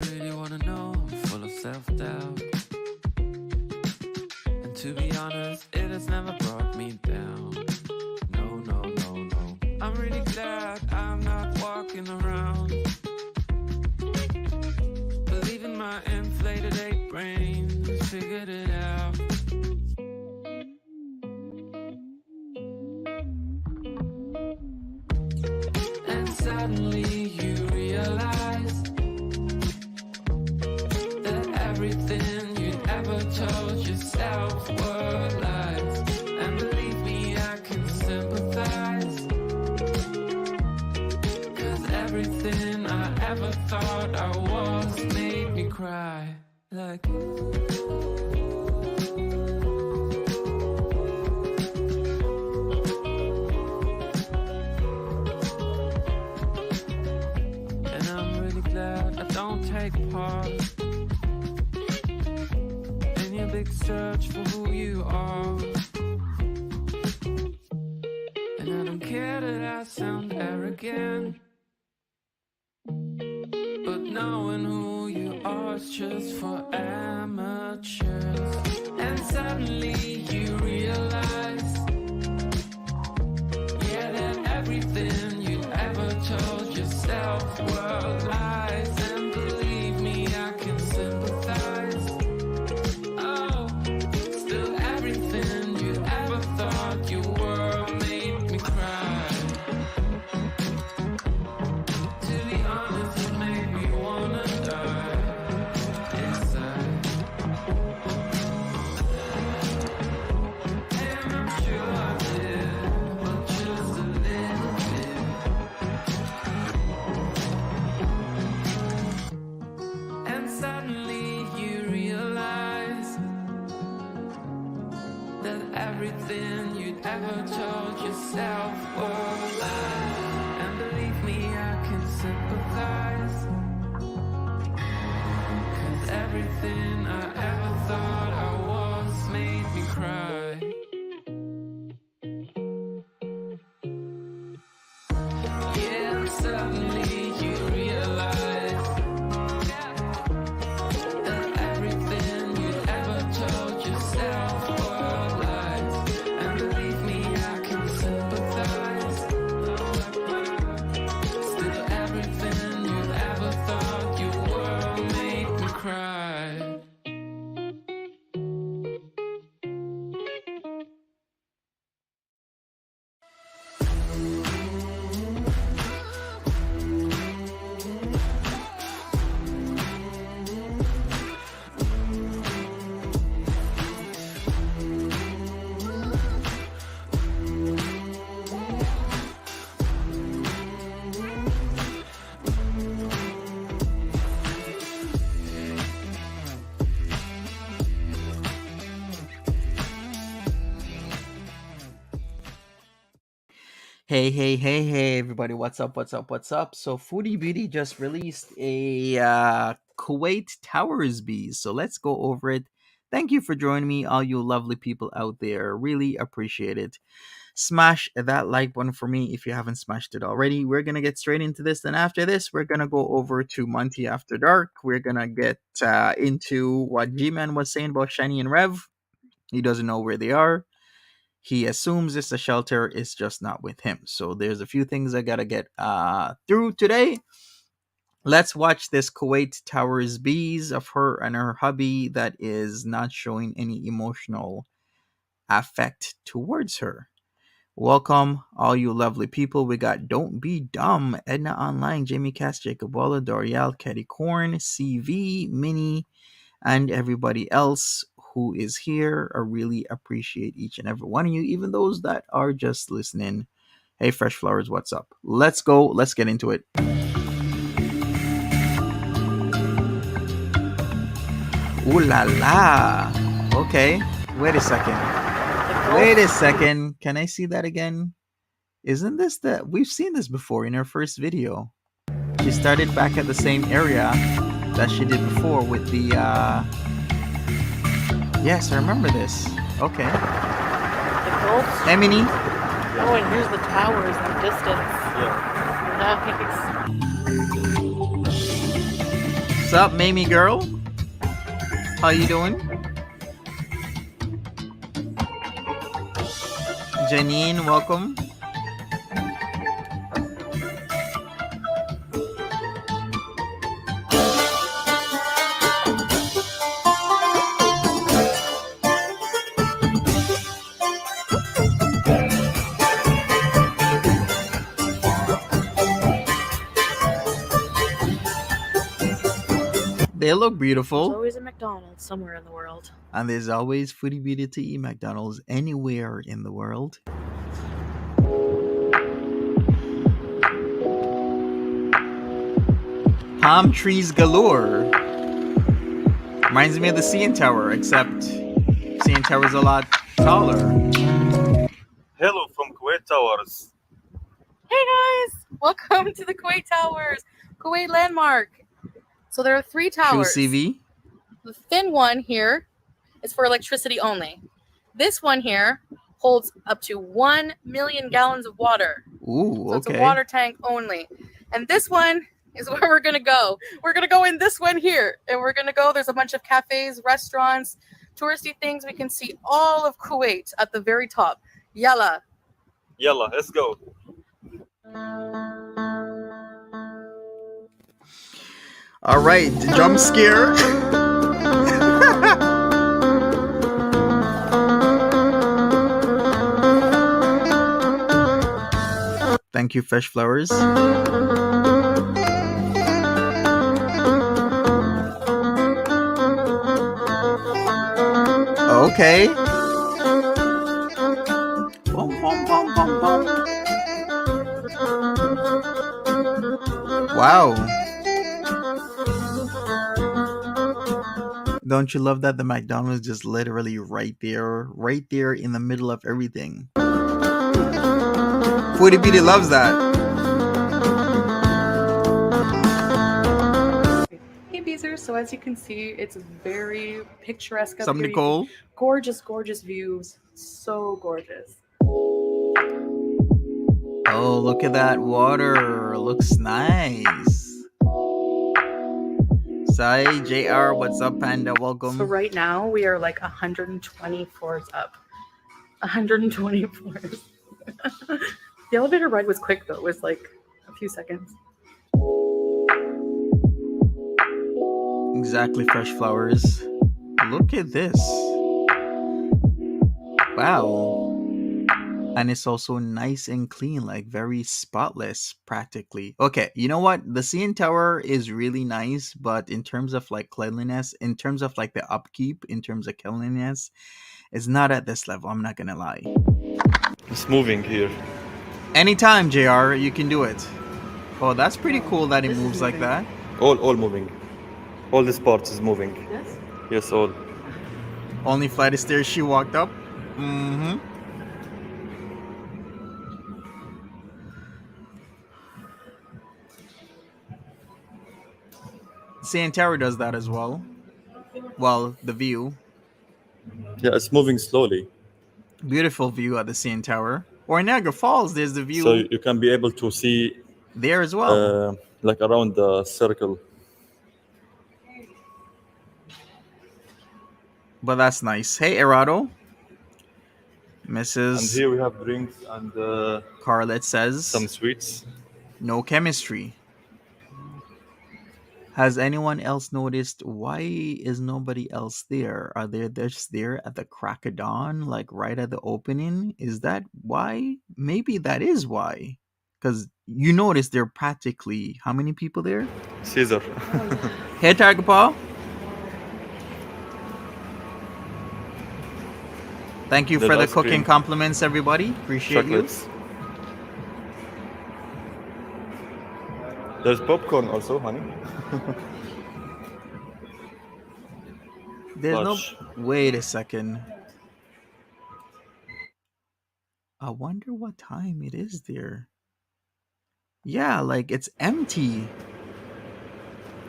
Really wanna know, I'm full of self-doubt. And to be honest, it has never brought me down. No, no, no, no. I'm really glad I'm not walking around believing my inflated ape brain figured it out. And suddenly you realize that everything you'd ever told yourself were lies. And believe me, I can sympathize, 'cause everything I ever thought I was made me cry. Like and I'm really glad I don't take part in your big search for who you are. And I don't care that I sound arrogant, but knowing who you are is just for amateurs. And suddenly you realize, yeah, that everything you ever told yourself were lies. And believe me, I can sympathize. Oh, still everything you ever thought you were made me cry. To be honest, it made me wanna die inside. And I'm sure I did, but just a little bit. And suddenly you realize that everything you'd ever told yourself were lies. And believe me, I can sympathize, 'cause everything I ever thought I was made me cry. Yeah, and suddenly you realize that everything you'd ever told yourself were lies. And believe me, I can sympathize. Still everything you ever thought you were made me cry. Hey, everybody. What's up? So, Foodie Beauty just released a KUWAIT TOWERS BEEZE. So, let's go over it. Thank you for joining me, all you lovely people out there. Really appreciate it. Smash that like button for me if you haven't smashed it already. We're going to get straight into this. Then, after this, we're going to go over to Monty After Dark. We're going to get into what G Man was saying about Shiny and Rev. He doesn't know where they are. He assumes it's a shelter, it's just not with him. So there's a few things I gotta get through today. Let's watch this KUWAIT TOWERS BEEZE of her and her hubby that is not showing any emotional affect towards her. Welcome, all you lovely people. We got Don't Be Dumb, Edna Online, Jamie Cass, Jacob Waller, Dorial, Ketty Corn, CV, Minnie, and everybody else who is here. I really appreciate each and every one of you, even those that are just listening. Hey, Fresh Flowers, what's up? Let's go. Let's get into it. Ooh la la. Okay. Wait a second. Can I see that again? Isn't this that we've seen this before in her first video? She started back at the same area that she did before with the yes, I remember this. Okay. The gold. Hey, Minnie. Oh, and here's the towers in the distance. Yeah. Nice. What's up, Mamie girl? How you doing? Janine, welcome. They look There's beautiful. always a McDonald's somewhere in the world. And there's always Foodie Beauty to eat McDonald's anywhere in the world. Palm trees galore. Reminds me of the CN Tower, except CN Tower is a lot taller. Hello from KUWAIT Towers. Hey guys! Welcome to the KUWAIT Towers, Kuwait landmark. So there are 3 True towers. CV. The thin one here is for electricity only. This one here holds up to 1 million gallons of water. Ooh, So it's okay. a water tank only. And this one is where we're gonna go. We're gonna go in this one here. And we're gonna go, there's a bunch of cafes, restaurants, touristy things. We can see all of Kuwait at the very top. Yalla. Yalla, let's go. All right, jump scare. Thank you, Fresh Flowers. Okay. Bum, bum, bum, bum, bum. Wow. Don't you love that the McDonald's just literally right there in the middle of everything? Foodie Beauty loves that. Hey Beezers, so as you can see, it's very picturesque up Some here. Nicole. Gorgeous, gorgeous views. So gorgeous. Oh, look at that water. Looks nice. Sai, JR, what's up, Panda? Welcome. So right now we are like 120 floors up. 120 floors. The elevator ride was quick though. It was like a few seconds. Exactly, Fresh Flowers. Look at this. Wow. And it's also nice and clean, like very spotless practically. Okay, you know what? The CN Tower is really nice, but in terms of like cleanliness, in terms of like the upkeep, in terms of cleanliness, it's not at this level. I'm not gonna lie. It's moving here. Anytime, JR, you can do it. Oh, that's pretty cool that it This is moves like moving. that. All moving. All this part is moving. Yes? Yes, all. Only flight of stairs she walked up. Mm-hmm. CN Tower does that as well. Well, the view. Yeah, it's moving slowly. Beautiful view at the CN Tower. Or Niagara Falls, there's the view So you can be able to see there as well. like around the circle. But that's nice. Hey, Erado. And Mrs. here we have drinks and Carlet says, some sweets. no chemistry. Has anyone else noticed why is nobody else there? Are they just there at the crack of dawn, like right at the opening? Is that why? Maybe that is why. Because you notice there are practically how many people there? Caesar. Hey, Tiger Paw. Thank you The for the ice cooking cream. compliments, everybody. Appreciate Chocolates. There's popcorn also, honey. you. There's Flush. no. Wait a second. I wonder what time it is there. Yeah, like it's empty.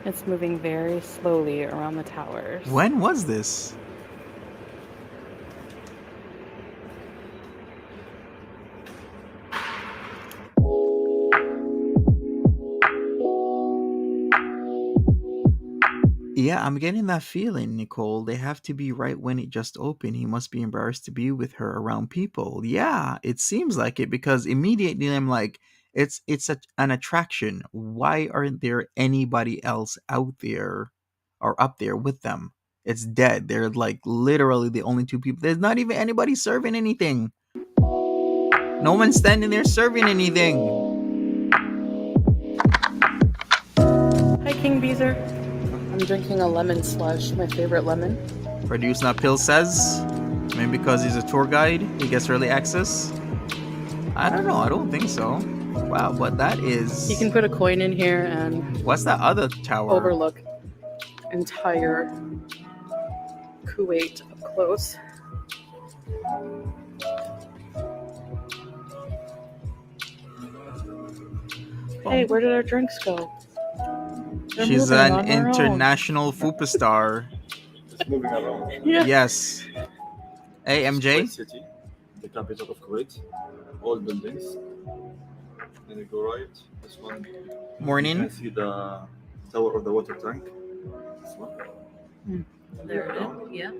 It's moving very slowly around the towers. When was this? Yeah, I'm getting that feeling, Nicole. They have to be right when it just opened. He must be embarrassed to be with her around people. Yeah, it seems like it because immediately I'm like, an attraction. Why aren't there anybody else out there or up there with them? It's dead. They're like literally the only two people. There's not even anybody serving anything. No one's standing there serving anything. Hi, King Beezer. I'm drinking a lemon slush, my favorite lemon. Produce Not Pill says, maybe because he's a tour guide, he gets early access. I don't know. I don't think so. Wow, but that is. You can put a coin in here and What's that other tower? overlook entire Kuwait up close. Hey, where did our drinks go? They're She's moving an on their own. international fupa star. It's moving around. Yeah. Yes. Hey, MJ. Kuwait City, the capital of Kuwait. All buildings. Then you go right. This one. You Morning. can see the tower of the water tank. This one. There it is. Yeah.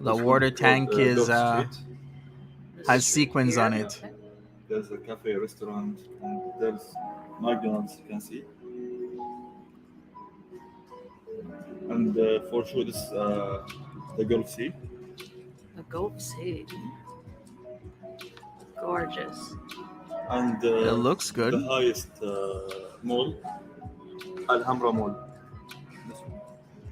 The This water one tank called, is Dove Street. has sequins on it. There's a cafe, restaurant, and there's McDonald's. You can see. And for sure, this the Gulf Sea. The Gulf Sea. Gorgeous. And It looks good. the highest mall, Al Hamra Mall. This one.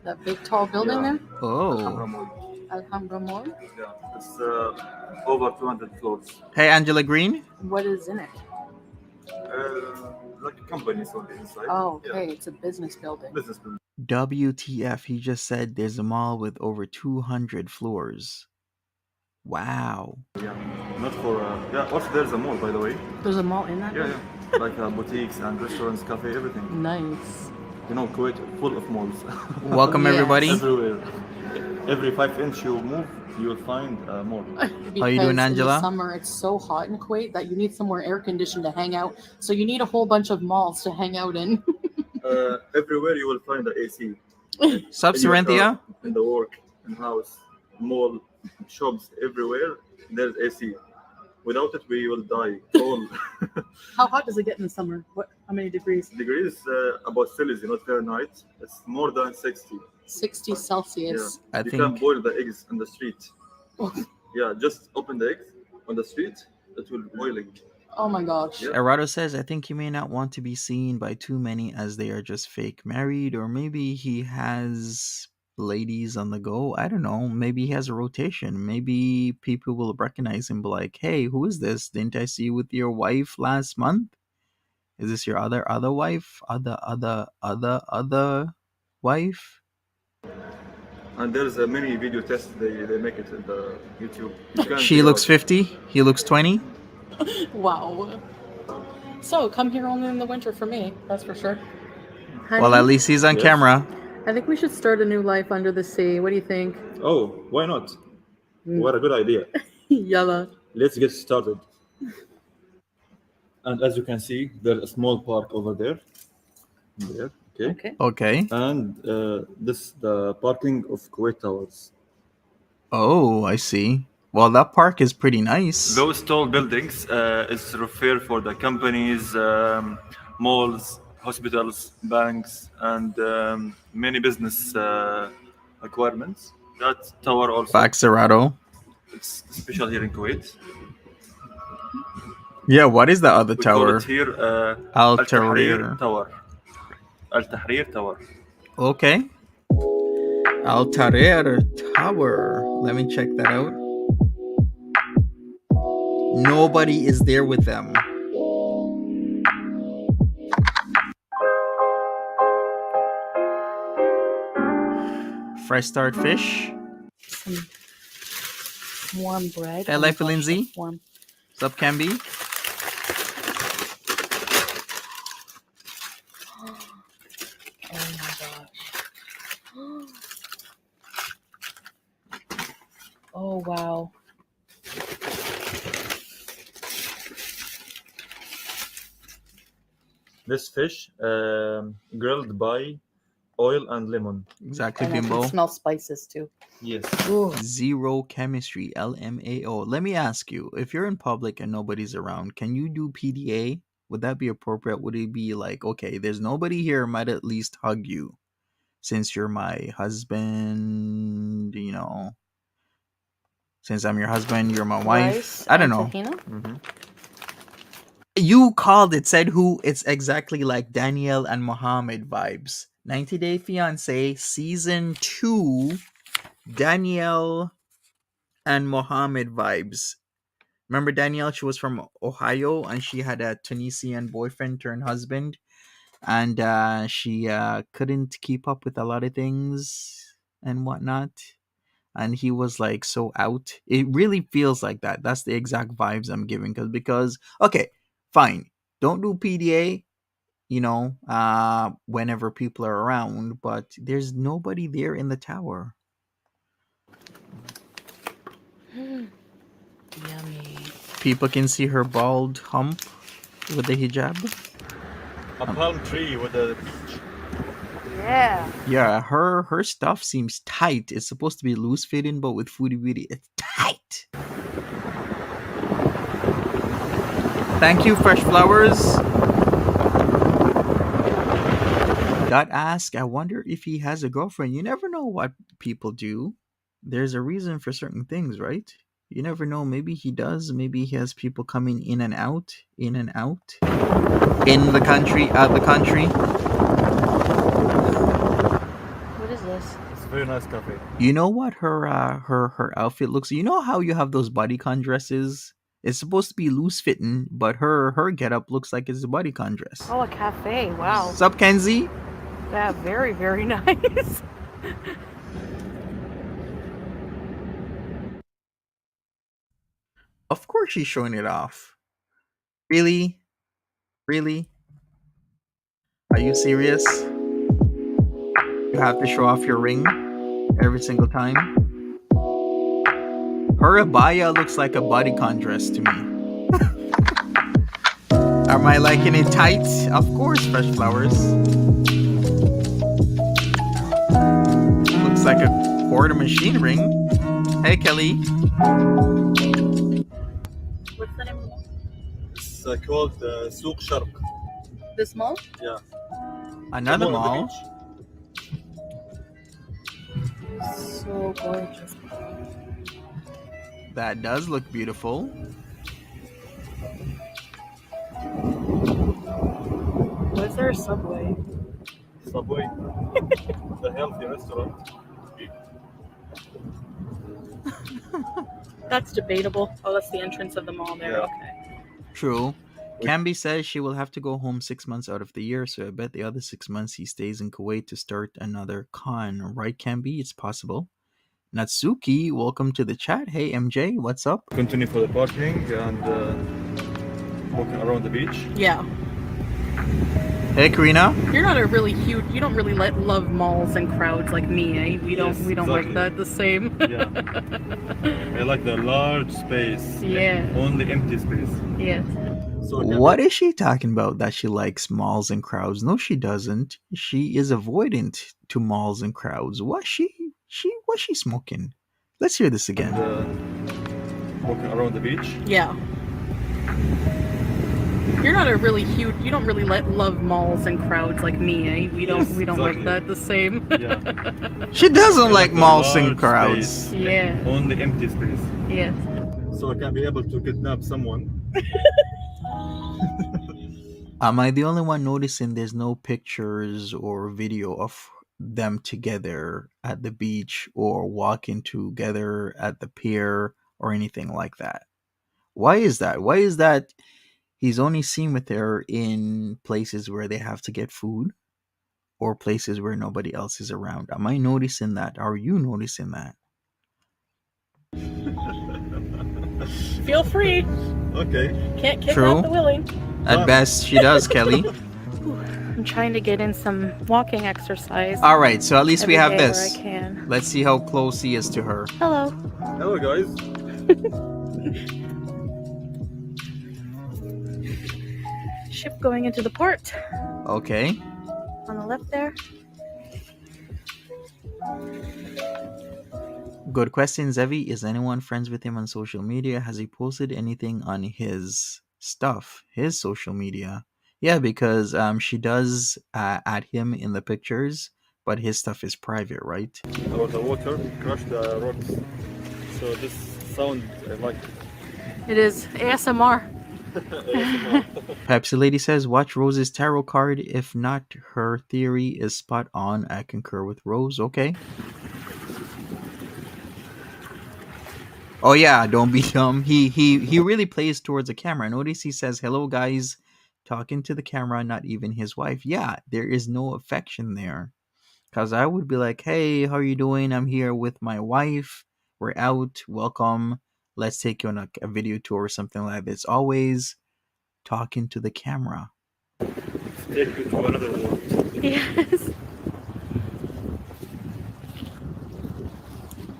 That big tall building Yeah. there? Al Oh. Hamra Mall. Alhambra Mall. Yeah, it's over 200 floors. Hey, Angela Green. What is in it? Like a company on the inside. Oh, Yeah, okay. It's a business building. business building. WTF, he just said there's a mall with over 200 floors. Wow. Yeah, not for. Yeah, also there's a mall, by the way. There's a mall in that? Yeah, yeah. Like boutiques and restaurants, cafe, everything. Nice. You know, Kuwait full of malls. Welcome, Yes. everybody. Everywhere. Every 5 inch you move, you will find a mall. How you doing, Because Angela? In the summer, it's so hot in Kuwait that you need somewhere air conditioned to hang out. So you need a whole bunch of malls to hang out in. Everywhere you will find the AC. Sup, In your Serenthia? car, in the work, in house, mall, shops, everywhere, there's AC. Without it, we will die. All How hot does it get in the summer? How many degrees? degrees about Celsius, not Fahrenheit. It's more than 60. 60 Celsius. I You think- can boil the eggs in the street. Yeah, just open the eggs on the street. It will boiling. Oh my gosh. Yeah. Erado says, I think he may not want to be seen by too many as they are just fake married, or maybe he has ladies on the go. I don't know. Maybe he has a rotation. Maybe people will recognize him, be like, hey, who is this? Didn't I see you with your wife last month? Is this your other wife? Other wife? And there's a mini video test. They make it in the YouTube. You can She check looks out. 50. He looks 20. Wow. So come here only in the winter for me. That's for sure. Well, at least he's on Yes. camera. I think we should start a new life under the sea. What do you think? Oh, why not? What a good idea. Yalla. Let's get started. And as you can see, there's a small park over there. There, okay. Okay. Okay. And this the parking of Kuwait Towers. Oh, I see. Well, that park is pretty nice. Those tall buildings is referred for the companies, malls, hospitals, banks, and many business requirements. That tower also, Facts, Erado. it's special here in Kuwait. Yeah, what is the other We call tower? it here Al Tahrir Tahrir. Tower. Al Tahrir Tower. Okay. Al Tahrir Tower. Let me check that out. Nobody is there with them. Fresh start fish. Some warm bread. Hey, Oh my Life gosh, Lindsay. that's warm. What's up, Camby? Oh my gosh. Oh wow. This fish grilled by oil and lemon. Exactly, And I can Bimbo. smell spices too. Yes. Ooh. Zero chemistry, LMAO. Let me ask you, if you're in public and nobody's around, can you do PDA? Would that be appropriate? Would it be like, okay, there's nobody here, might at least hug you since you're my husband, you know, since I'm your husband, you're my wife. Rice I don't and know. tahina? Mm-hmm. You called it, said who? It's exactly like Danielle and Mohammed vibes. 90 Day Fiance Season 2, Danielle and Mohammed vibes. Remember Danielle? She was from Ohio and she had a Tunisian boyfriend turned husband. And she couldn't keep up with a lot of things and whatnot. And he was like so out. It really feels like that. That's the exact vibes I'm giving. Because okay, fine. Don't do PDA, you know, whenever people are around, but there's nobody there in the tower. Yummy. People can see her bald hump with the hijab. A palm tree with a beach. Yeah. Yeah, her stuff seems tight. It's supposed to be loose fitting, but with Foodie Beauty, it's tight. Thank you, Fresh Flowers. Got asked, I wonder if he has a girlfriend. You never know what people do. There's a reason for certain things, right? You never know. Maybe he does. Maybe he has people coming in and out, in and out. In the country, out the country. What is this? It's a very nice cafe. You know what her outfit looks? You know how you have those bodycon dresses? It's supposed to be loose fitting, but her getup looks like it's a bodycon dress. Oh, a cafe. Wow. Sup, Kenzie? Yeah, very, very nice. Of course she's showing it off. Really? Really? Are you serious? You have to show off your ring every single time? Her abaya looks like a bodycon dress to me. Am I liking it tight? Of course, Fresh Flowers. Looks like a quarter machine ring. Hey, Kelly. What's the name of the mall? It's called Souk Sharq. This mall? Yeah. Another Come on the mall. beach. So gorgeous. That does look beautiful. Was there a Subway? Subway. The healthy restaurant. That's debatable. Oh, that's the entrance of the mall there. Yeah. Okay. True. Camby says she will have to go home 6 months out of the year, so I bet the other 6 months he stays in Kuwait to start another con. Right, Camby? It's possible. Natsuki, welcome to the chat. Hey, MJ, what's up? Continue for the parking and walking around the beach. Yeah. Hey, Karina. You're not a really huge. You don't really love malls and crowds like me, eh? We don't. Yes, we don't exactly. like that the same. Yeah. I like the large space. Yeah. Only empty space. Yes. So I can- What is she talking about that she likes malls and crowds? No, she doesn't. She is avoidant to malls and crowds. What's she smoking? Let's hear this again. walking around the beach. Yeah. You're not a really huge. You don't really love malls and crowds like me, eh? We don't. Yes, we don't exactly. like that the same. Yeah. She doesn't like the malls and large crowds. space, Yeah. Only empty space. Yes. So I can be able to kidnap someone. Am I the only one noticing there's no pictures or video of them together at the beach or walking together at the pier or anything like that? Why is that? Why is that he's only seen with her in places where they have to get food or places where nobody else is around? Am I noticing that? Are you noticing that? Feel free. Okay. Can't kidnap True. the willing. At best, she does, Kelly. I'm trying to get in some walking exercise. All right, so at least we have every day this. where I can. Let's see how close he is to her. Hello. Hello, guys. Ship going into the port Okay. on the left there. Good question, Zevi. Is anyone friends with him on social media? Has he posted anything on his stuff, his social media? Yeah, because she does add him in the pictures, but his stuff is private, right? About the water, crush the rocks. So this sound I like. It is ASMR. Pepsi Lady says, watch Rose's tarot card. If not, her theory is spot on. I concur with Rose. Okay. Oh yeah, don't be dumb. He really plays towards the camera. Notice he says, hello guys, talking to the camera, not even his wife. Yeah, there is no affection there. Cause I would be like, hey, how are you doing? I'm here with my wife. We're out. Welcome. Let's take you on a video tour or something like that. It's always talking to the camera. Take you to another world. Yes.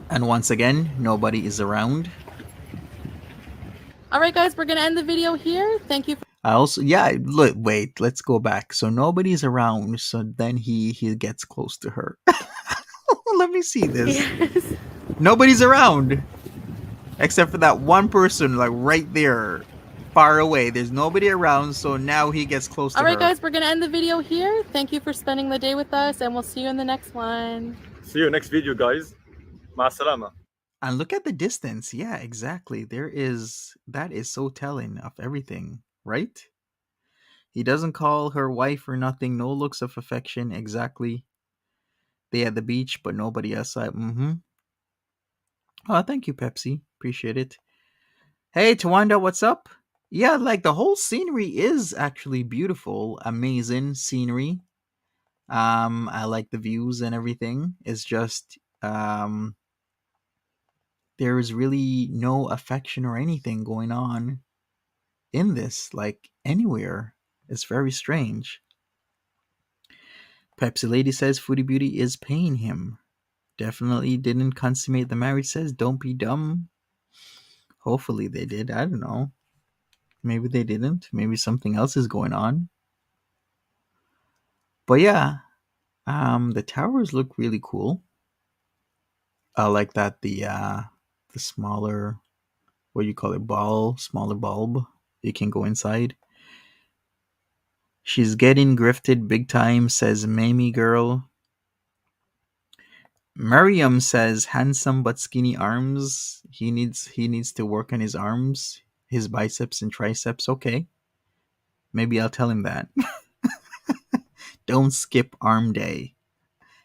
And once again, nobody is around. All right, guys, we're gonna end the video here. Thank you. I also, yeah, look, wait, let's go back. So nobody's around. So then he gets close to her. Let me see this. Yes. Nobody's around except for that one person, like right there, far away. There's nobody around. So now he gets close to All her. right, guys, we're gonna end the video here. Thank you for spending the day with us, and we'll see you in the next one. See you next video, guys. مع السلامة. And look at the distance. Yeah, exactly. That is so telling of everything, right? He doesn't call her wife or nothing. No looks of affection. Exactly. They at the beach, but nobody outside. Mm-hmm. Oh, thank you, Pepsi. Appreciate it. Hey, Tawanda, what's up? Yeah, like the whole scenery is actually beautiful, amazing scenery. I like the views and everything. It's just there is really no affection or anything going on in this, like anywhere. It's very strange. Pepsi Lady says Foodie Beauty is paying him. Definitely didn't consummate the marriage, says don't be dumb. Hopefully they did. I don't know. Maybe they didn't. Maybe something else is going on. But yeah, the towers look really cool. I like that the smaller, what do you call it, smaller bulb. You can go inside. She's getting grifted big time, says Mamie girl. Miriam says handsome but skinny arms. He needs to work on his arms, his biceps and triceps. Okay. Maybe I'll tell him that. Don't skip arm day.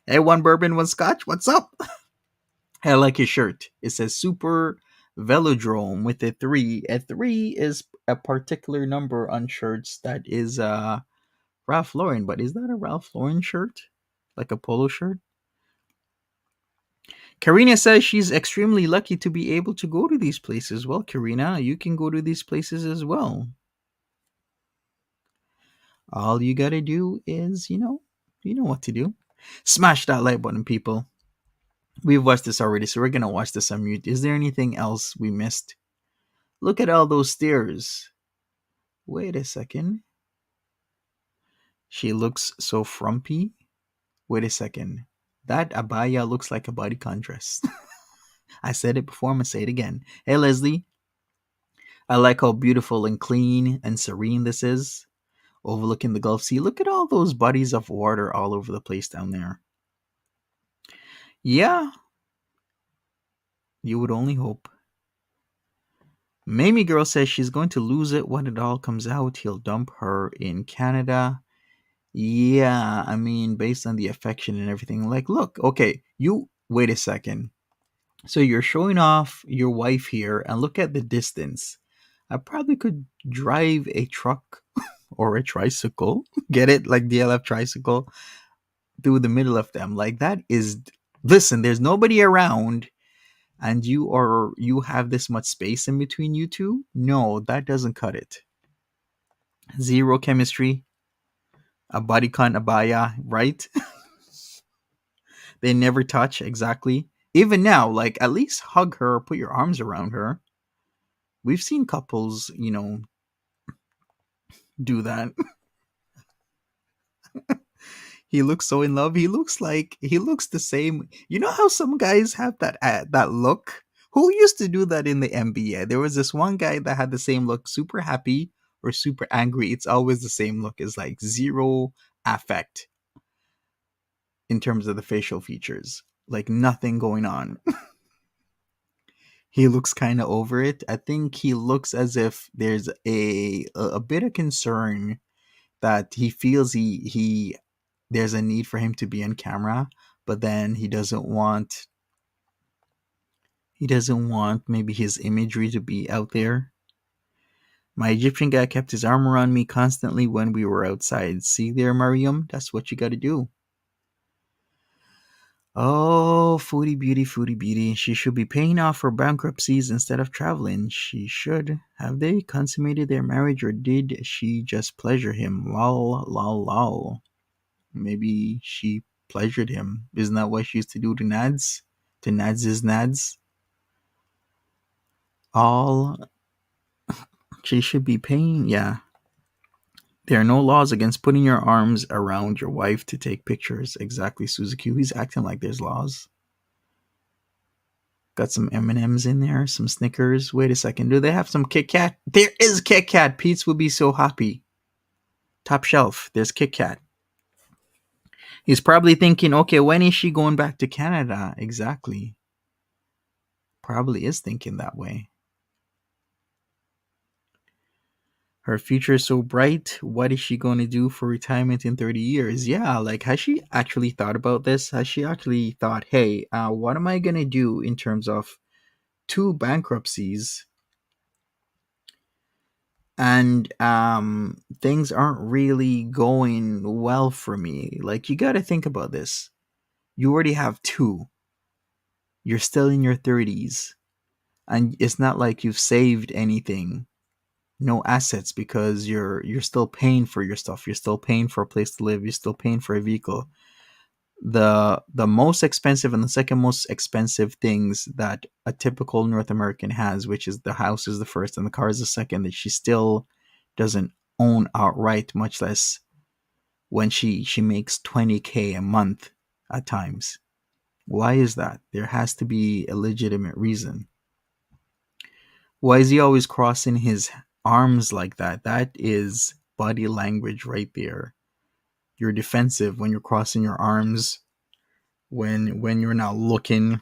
Hey, one bourbon, one scotch. What's up? I like his shirt. It says Super Velodrome with a 3. A 3 is a particular number on shirts that is Ralph Lauren, but is that a Ralph Lauren shirt? Like a polo shirt? Karina says she's extremely lucky to be able to go to these places. Well, Karina, you can go to these places as well. All you gotta do is, you know what to do. Smash that like button, people. We've watched this already, so we're gonna watch this on mute. Is there anything else we missed? Look at all those stairs. Wait a second. She looks so frumpy. Wait a second. That abaya looks like a bodycon dress. I said it before, I'm gonna say it again. Hey Leslie. I like how beautiful and clean and serene this is. Overlooking the Gulf Sea. Look at all those bodies of water all over the place down there. Yeah. You would only hope. Mamie girl says she's going to lose it when it all comes out. He'll dump her in Canada. Yeah, I mean, based on the affection and everything. Like, look, okay, you wait a second. So you're showing off your wife here, and look at the distance. I probably could drive a truck or a tricycle. Get it? Like DLF tricycle through the middle of them. Like that is, listen, there's nobody around and you have this much space in between you two. No, that doesn't cut it. Zero chemistry. A bodycon abaya, right? They never touch, exactly. Even now, like at least hug her, put your arms around her. We've seen couples, do that. He looks so in love. He looks the same. You know how some guys have that look? Who used to do that in the NBA? There was this one guy that had the same look, super happy or super angry. It's always the same look. It's like zero affect in terms of the facial features. Like nothing going on. He looks kind of over it. I think he looks as if there's a bit of concern that he feels he there's a need for him to be on camera, but then he doesn't want maybe his imagery to be out there. My Egyptian guy kept his arm around me constantly when we were outside. See there, Mariam? That's what you got to do. Oh, Foodie Beauty, Foodie Beauty. She should be paying off her bankruptcies instead of traveling. She should. Have they consummated their marriage or did she just pleasure him? Lol, lol, lol. Maybe she pleasured him. Isn't that what she used to do to Nads? To Nads' Nads? All she should be paying? Yeah. There are no laws against putting your arms around your wife to take pictures. Exactly, Suzuki. He's acting like there's laws. Got some M&Ms in there, some Snickers. Wait a second. Do they have some Kit Kat? There is Kit Kat. Pete's would be so happy. Top shelf. There's Kit Kat. He's probably thinking, okay, when is she going back to Canada? Exactly. Probably is thinking that way. Her future is so bright. What is she going to do for retirement in 30 years? Yeah, like, has she actually thought about this? Has she actually thought, hey, what am I going to do in terms of 2 bankruptcies? And things aren't really going well for me. Like, you got to think about this. You already have 2. You're still in your 30s. And it's not like you've saved anything. No assets because you're still paying for your stuff. You're still paying for a place to live. You're still paying for a vehicle. The most expensive and the second most expensive things that a typical North American has, which is the house is the first and the car is the second, that she still doesn't own outright, much less when she makes $20K a month at times. Why is that? There has to be a legitimate reason. Why is he always crossing his arms like that? That is body language right there. You're defensive when you're crossing your arms, when you're not looking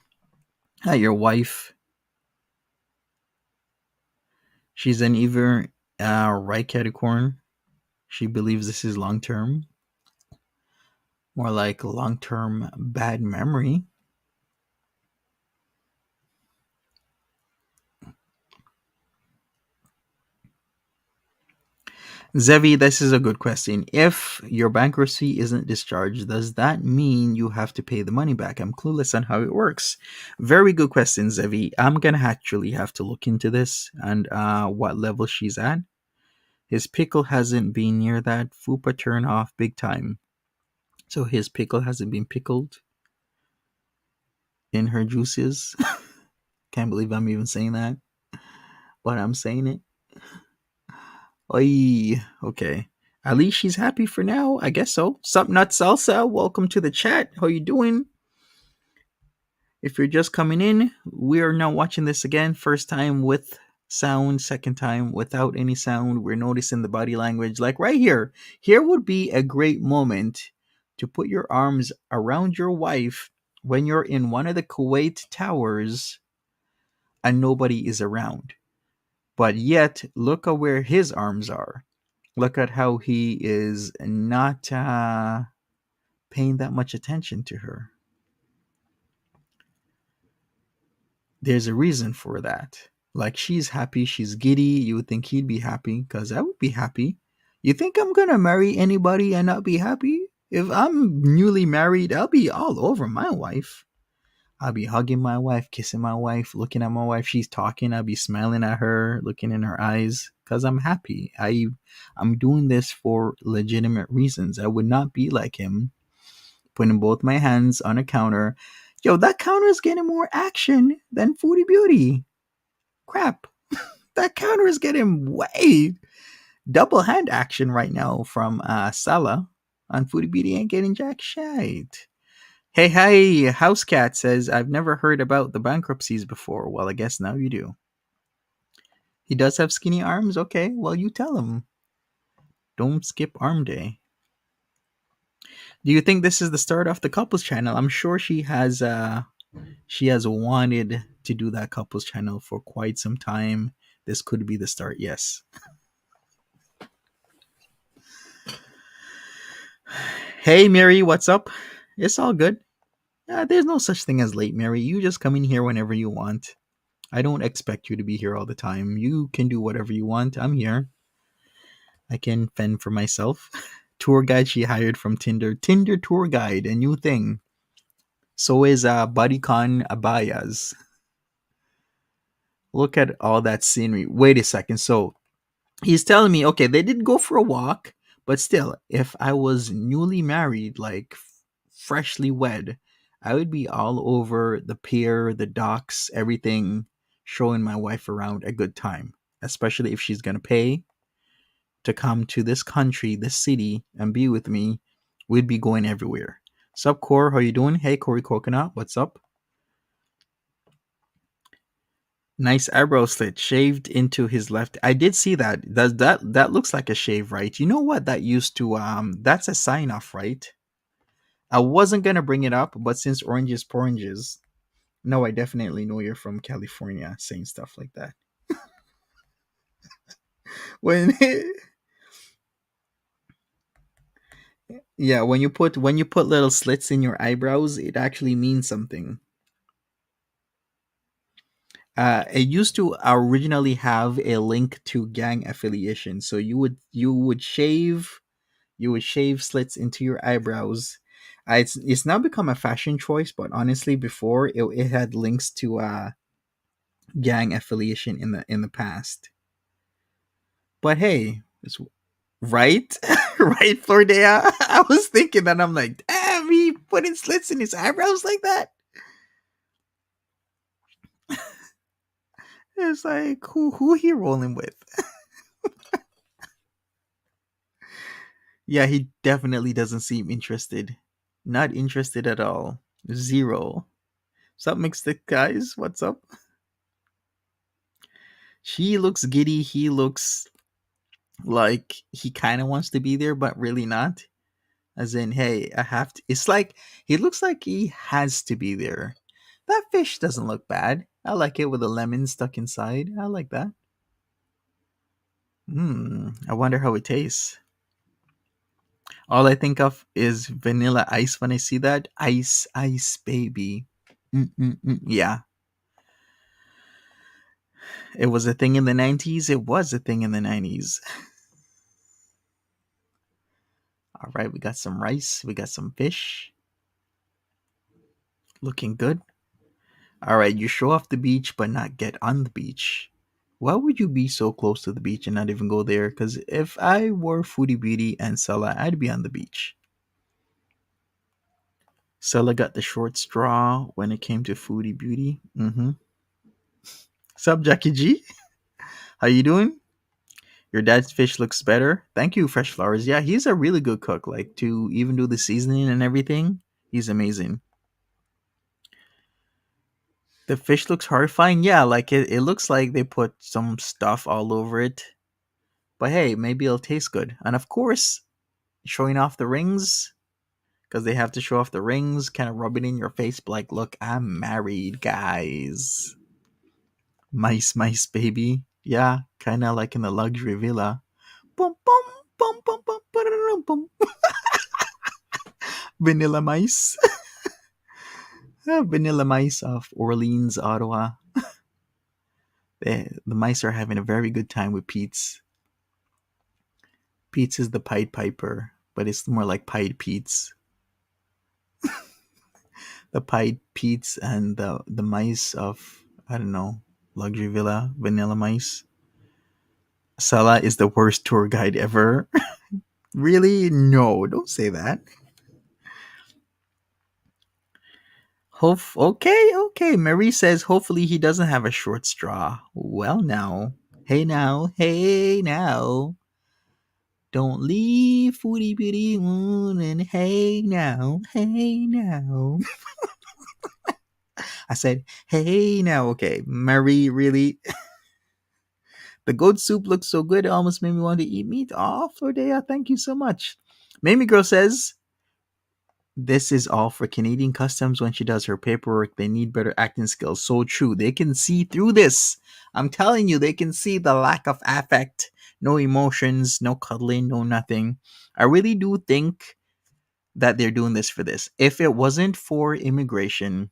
at your wife. She's an either right Capricorn. She believes this is long term. More like long term bad memory. Zevi, this is a good question. If your bankruptcy isn't discharged, does that mean you have to pay the money back? I'm clueless on how it works. Very good question, Zevi. I'm going to actually have to look into this and what level she's at. His pickle hasn't been near that. Fupa turn off big time. So his pickle hasn't been pickled in her juices. Can't believe I'm even saying that. But I'm saying it. Oy, okay. At least she's happy for now. I guess so. Sup Nut Salsa, welcome to the chat. How you doing? If you're just coming in, we are now watching this again. First time with sound, second time without any sound. We're noticing the body language. Like right here. Here would be a great moment to put your arms around your wife when you're in one of the KUWAIT towers and nobody is around. But yet, look at where his arms are. Look at how he is not paying that much attention to her. There's a reason for that. Like, she's happy, she's giddy. You would think he'd be happy, because I would be happy. You think I'm going to marry anybody and not be happy? If I'm newly married, I'll be all over my wife. I'll be hugging my wife, kissing my wife, looking at my wife. She's talking. I'll be smiling at her, looking in her eyes, because I'm happy. I'm doing this for legitimate reasons. I would not be like him, putting both my hands on a counter. Yo, that counter is getting more action than Foodie Beauty. Crap. That counter is getting way double hand action right now from Salah. On Foodie Beauty ain't getting jack shite. Hey, House Cat says, I've never heard about the bankruptcies before. Well, I guess now you do. He does have skinny arms? Okay, well, you tell him. Don't skip arm day. Do you think this is the start of the couples channel? I'm sure she has wanted to do that couples channel for quite some time. This could be the start, yes. Hey Mary, what's up? It's all good. There's no such thing as late, Mary. You just come in here whenever you want. I don't expect you to be here all the time. You can do whatever you want. I'm here. I can fend for myself. Tour guide she hired from Tinder. Tinder tour guide, a new thing. So is Bodycon Abayas. Look at all that scenery. Wait a second. So he's telling me, okay, they did go for a walk, but still, if I was newly married, like freshly wed, I would be all over the pier, the docks, everything, showing my wife around a good time, especially if she's going to pay to come to this country, this city, and be with me. We'd be going everywhere. Sup, Core? How you doing? Hey, Corey Coconut. What's up? Nice eyebrow slit shaved into his left. I did see that. Does that looks like a shave, right? You know what that used to that's a sign off, right? I wasn't gonna bring it up, but since oranges poranges, no, I definitely know you're from California saying stuff like that. When yeah, when you put little slits in your eyebrows, it actually means something. It used to originally have a link to gang affiliation, so you would shave slits into your eyebrows. It's now become a fashion choice, but honestly, before it had links to gang affiliation in the past. But hey, it's right, right, Flordea. I was thinking that I'm like, damn, he putting slits in his eyebrows like that. It's like who he rolling with? Yeah, he definitely doesn't seem interested. Not interested at all. Zero. What's up, mixed guys? What's up? She looks giddy. He looks like he kind of wants to be there, but really not. As in, hey, I have to. It's like he looks like he has to be there. That fish doesn't look bad. I like it with a lemon stuck inside. I like that. I wonder how it tastes. All I think of is vanilla ice when I see that. Ice, ice, baby. Yeah. It was a thing in the 90s. It was a thing in the 90s. All right, we got some rice. We got some fish. Looking good. All right, you show off the beach, but not get on the beach. Why would you be so close to the beach and not even go there? Because if I were Foodie Beauty and Sella, I'd be on the beach. Sella got the short straw when it came to Foodie Beauty. Sup, Jackie G? How you doing? Your dad's fish looks better. Thank you, Fresh Flowers. Yeah, he's a really good cook. Like, to even do the seasoning and everything, he's amazing. The fish looks horrifying. Yeah, like it looks like they put some stuff all over it. But hey, maybe it'll taste good. And of course, showing off the rings, because they have to show off the rings, kind of rub it in your face, like, look, I'm married, guys. Mice, baby. Yeah, kind of like in the luxury villa. Boom, boom, boom, boom, boom, boom, boom. Vanilla mice. Vanilla mice of Orleans, Ottawa. The mice are having a very good time with Pete's. Pete's is the Pied Piper, but it's more like Pied Pete's. The Pied Pete's and the mice of, I don't know, luxury villa, vanilla mice. Salah is the worst tour guide ever. Really? No, don't say that. Okay. Marie says hopefully he doesn't have a short straw. Well, now. Hey now. Don't leave Foodie Beauty, and hey now, hey now. I said, hey now, okay. Marie, really? The goat soup looks so good, it almost made me want to eat meat. Oh, Flordea, thank you so much. Mamie Girl says, this is all for Canadian customs when she does her paperwork. They need better acting skills. So true. They can see through this. I'm telling you, they can see the lack of affect, no emotions, no cuddling, no nothing. I really do think that they're doing this for this. If it wasn't for immigration,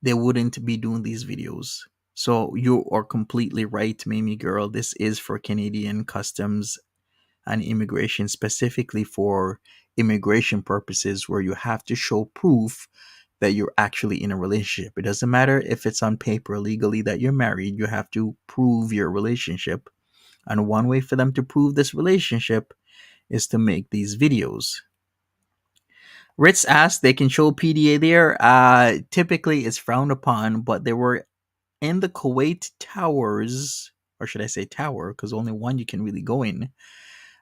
they wouldn't be doing these videos. So you are completely right, Mamie Girl. This is for Canadian customs and immigration, specifically for immigration purposes, where you have to show proof that you're actually in a relationship. It doesn't matter if it's on paper legally that you're married, you have to prove your relationship. And one way for them to prove this relationship is to make these videos. Ritz asked, they can show PDA there. Typically, it's frowned upon, but they were in the KUWAIT Towers, or should I say tower, because only one you can really go in.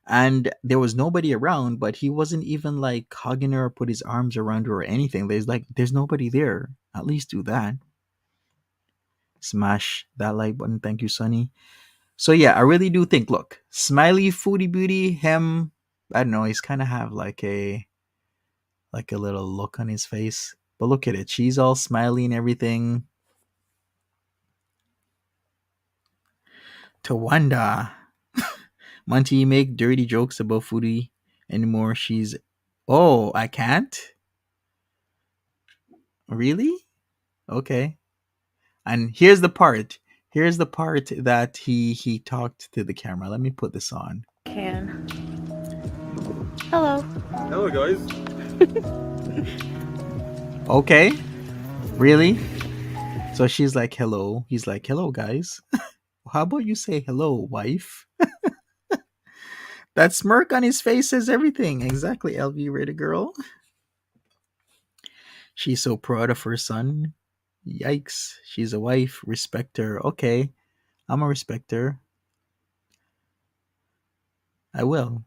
And there was nobody around, but he wasn't even like hugging her or put his arms around her or anything. There's nobody there. At least do that. Smash that like button. Thank you, Sonny. So yeah, I really do think, look, Smiley Foodie Beauty, him, I don't know, he's kind of have like a little look on his face. But look at it. She's all smiley and everything. Tawanda. Monty, you make dirty jokes about Foodie anymore. She's... Oh, I can't? Really? Okay. And here's the part. Here's the part that he talked to the camera. Let me put this on. Can. Hello. Hello, guys. Okay. Really? So she's like, hello. He's like, hello, guys. How about you say hello, wife? That smirk on his face says everything. Exactly, LV rated girl. She's so proud of her son. Yikes. She's a wife. Respect her. Okay. I'm a respect her. I will.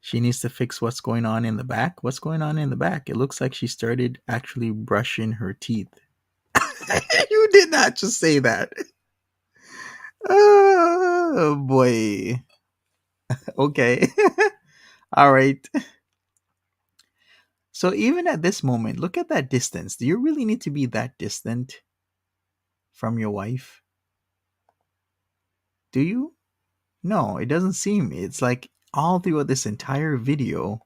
She needs to fix what's going on in the back. What's going on in the back? It looks like she started actually brushing her teeth. You did not just say that. Oh boy. Okay. All right. So even at this moment, look at that distance. Do you really need to be that distant from your wife? Do you? No, it doesn't seem. It's like all throughout this entire video,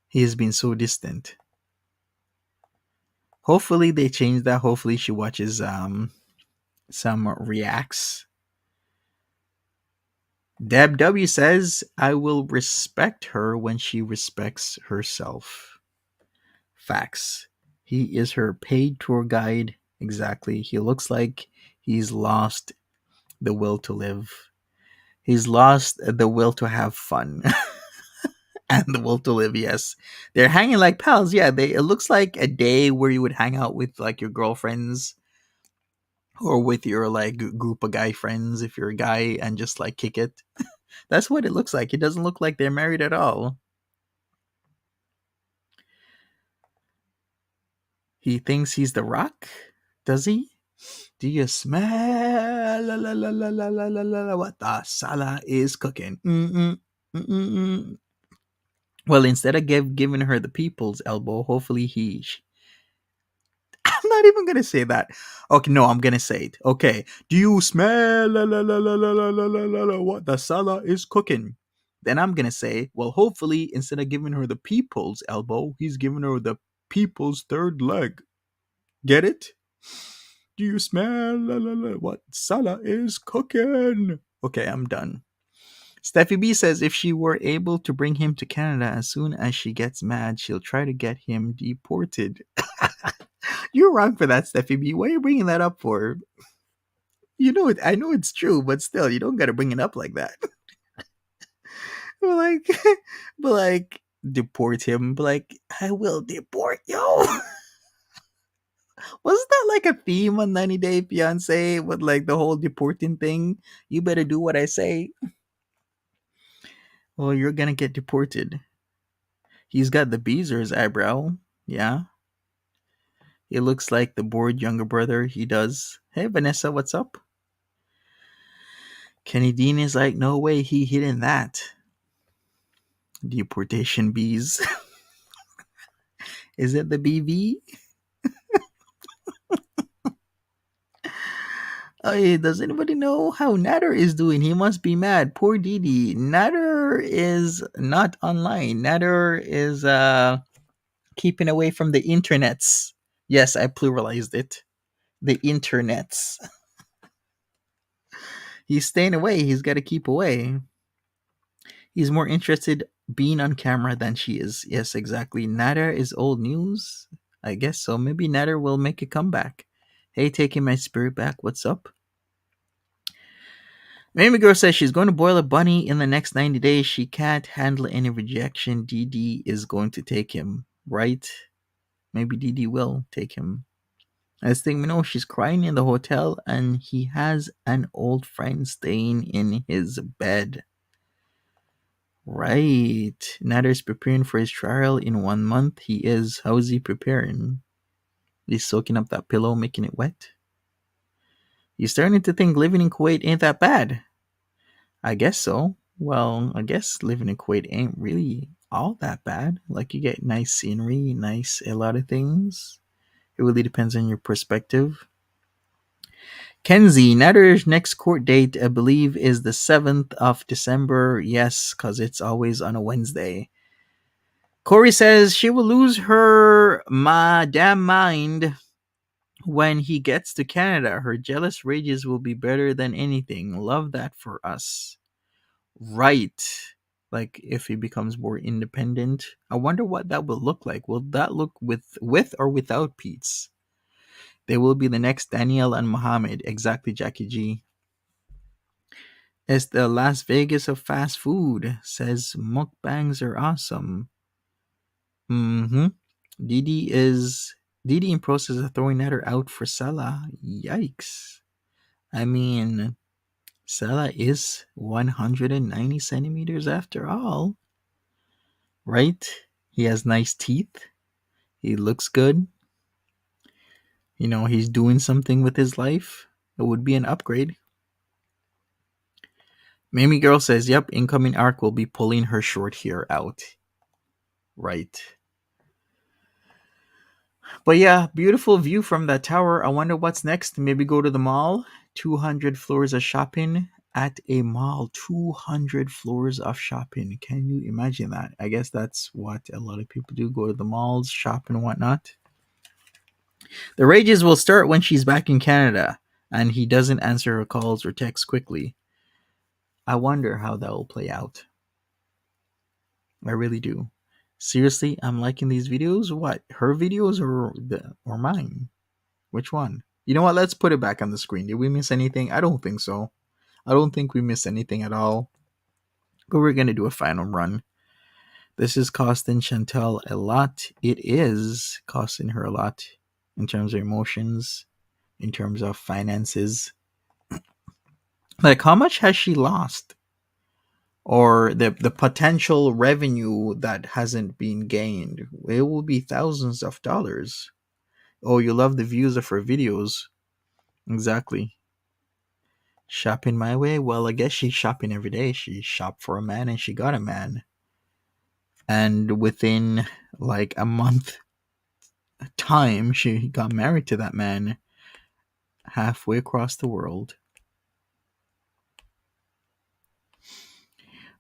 he has been so distant. Hopefully they change that. Hopefully she watches some reacts. Deb W says, I will respect her when she respects herself. Facts. He is her paid tour guide. Exactly. He looks like he's lost the will to live. He's lost the will to have fun. And the will to live, yes. They're hanging like pals. Yeah, it looks like a day where you would hang out with like your girlfriends or with your like group of guy friends if you're a guy and just like kick it. That's what it looks like. It doesn't look like they're married at all. He thinks he's the Rock? Does he? Do you smell what the Salah is cooking? Well, instead of giving her the people's elbow, hopefully I'm not even gonna say that. Okay, no, I'm gonna say it. Okay, do you smell what the Salah is cooking? Then I'm gonna say, well, hopefully instead of giving her the people's elbow, he's giving her the people's third leg. Get it? Do you smell what Salah is cooking? Okay, I'm done. Steffi B says if she were able to bring him to Canada, as soon as she gets mad, she'll try to get him deported. You're wrong for that, Steffi B. Why are you bringing that up for? You know it. I know it's true, but still, you don't got to bring it up like that. but like, deport him. But like, I will deport you. Wasn't that like a theme on 90 Day Fiance with like the whole deporting thing? You better do what I say. Well, you're gonna get deported. He's got the Beezer's eyebrow. Yeah. It looks like the bored younger brother. He does. Hey, Vanessa, what's up? Kenny Dean is like, no way he hidden that. Deportation bees. Is it the BV? Oh, yeah, does anybody know how Nader is doing? He must be mad. Poor Didi. Nader is not online. Nader is keeping away from the internets. Yes, I pluralized it. The internets. He's staying away. He's got to keep away. He's more interested being on camera than she is. Yes, exactly. Nader is old news. I guess so. Maybe Nader will make a comeback. Hey, taking my spirit back. What's up? Mamie Girl says she's going to boil a bunny in the next 90 days. She can't handle any rejection. DD is going to take him, right? Maybe DD will take him. As thing we know, she's crying in the hotel and he has an old friend staying in his bed. Right. Nader's preparing for his trial in 1 month. He is. How is he preparing? He's soaking up that pillow, making it wet. He's starting to think living in Kuwait ain't that bad. I guess so. Well, I guess living in Kuwait ain't really all that bad. Like, you get nice scenery, a lot of things. It really depends on your perspective. Kenzie, Nader's next court date, I believe, is the 7th of December. Yes, because it's always on a Wednesday. Corey says she will lose her damn mind when he gets to Canada. Her jealous rages will be better than anything. Love that for us. Right. Like, if he becomes more independent. I wonder what that will look like. Will that look with or without Pete's? They will be the next Daniel and Mohammed. Exactly, Jackie G. It's the Las Vegas of fast food. Says mukbangs are awesome. Mm-hmm. Didi in process of throwing Nader out for Salah. Yikes. I mean, Salah is 190 centimeters after all. Right? He has nice teeth. He looks good. You know, he's doing something with his life. It would be an upgrade. Mamie Girl says, yep, incoming arc will be pulling her short hair out. Right. But yeah, beautiful view from that tower. I wonder what's next. Maybe go to the mall. 200 floors of shopping at a mall. 200 floors of shopping. Can you imagine that? I guess that's what a lot of people do. Go to the malls, shop and whatnot. The rages will start when she's back in Canada and he doesn't answer her calls or texts quickly. I wonder how that will play out. I really do. Seriously, I'm liking these videos. What? Her videos or mine? Which one? You know what? Let's put it back on the screen. Did we miss anything? I don't think so. I don't think we missed anything at all. But we're going to do a final run. This is costing Chantel a lot. It is costing her a lot in terms of emotions, in terms of finances. Like, how much has she lost? Or the potential revenue that hasn't been gained. It will be thousands of dollars. Oh, you love the views of her videos. Exactly. Shopping my way? Well, I guess she's shopping every day. She shopped for a man and she got a man. And within like a month time, she got married to that man halfway across the world.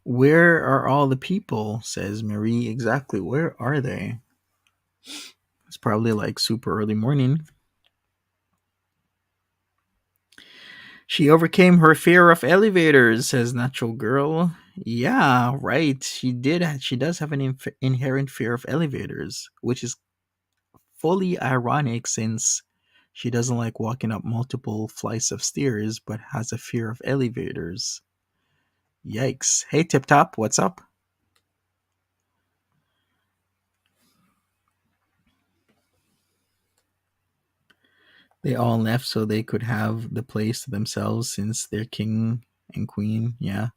Where are all the people? Says Marie. Exactly. Where are they? It's probably like super early morning. She overcame her fear of elevators, says Natural Girl. Yeah, right. She does have an inherent fear of elevators, which is fully ironic since she doesn't like walking up multiple flights of stairs, but has a fear of elevators. Yikes. Hey, Tip Top, what's up? They all left so they could have the place to themselves since they're king and queen. Yeah.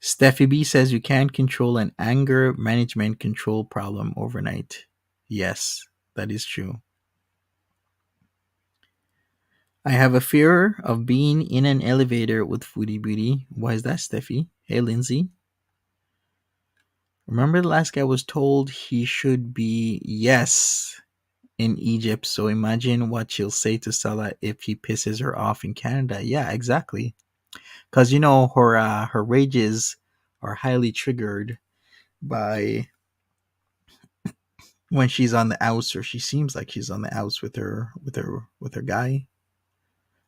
Steffi B says you can't control an anger management control problem overnight. Yes, that is true. I have a fear of being in an elevator with Foodie Beauty. Why is that, Steffi? Hey, Lindsay. Remember the last guy was told he should be yes in Egypt. So imagine what she'll say to Salah if he pisses her off in Canada. Yeah, exactly. Because her rages are highly triggered by when she's on the outs, or she seems like she's on the outs with her guy,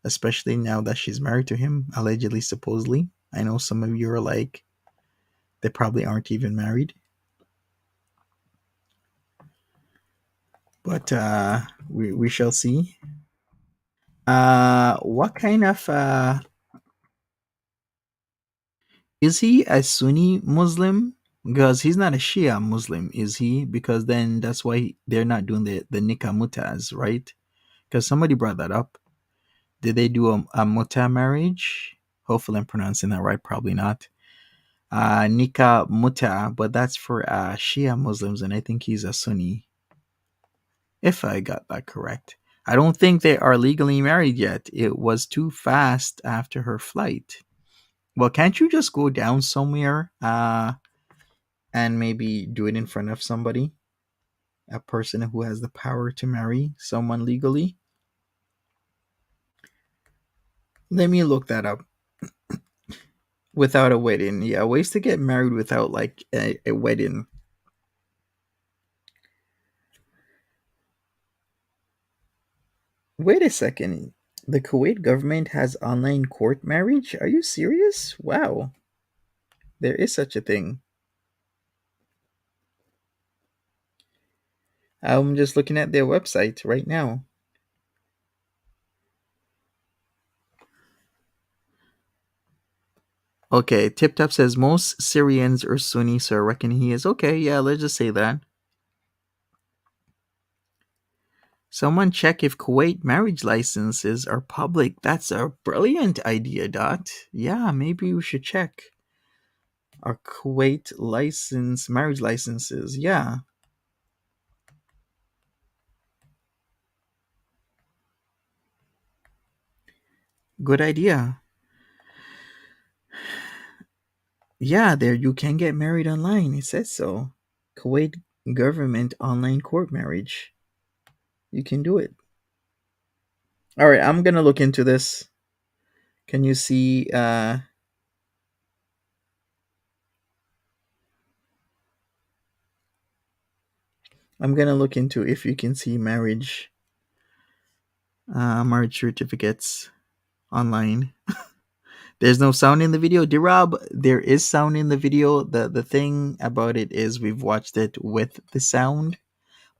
especially now that she's married to him, allegedly, supposedly. I know some of you are like, they probably aren't even married, but we shall see. What kind of is he a Sunni Muslim? Because he's not a Shia Muslim, is he? Because then that's why they're not doing the nikah mutaz, right? Because somebody brought that up. Did they do a muta marriage? Hopefully I'm pronouncing that right. Probably not. Nikah muta, but that's for Shia Muslims, and I think he's a Sunni, if I got that correct. I don't think they are legally married yet. It was too fast after her flight. Well, can't you just go down somewhere and maybe do it in front of somebody? A person who has the power to marry someone legally? Let me look that up. Without a wedding. Yeah, ways to get married without like a wedding. Wait a second. The Kuwait government has online court marriage? Are you serious? Wow. There is such a thing. I'm just looking at their website right now. Okay, Tip Top says most Syrians are Sunni, so I reckon he is. Okay, yeah, let's just say that. Someone check if Kuwait marriage licenses are public. That's a brilliant idea, Dot. Yeah, maybe we should check our Kuwait marriage licenses. Yeah, good idea. Yeah, there you can get married online. It says so. Kuwait government online court marriage. You can do it. All right, I'm gonna look into this. Can you see? I'm gonna look into if you can see marriage certificates online. There's no sound in the video. Dirab, there is sound in the video. The thing about it is we've watched it with the sound.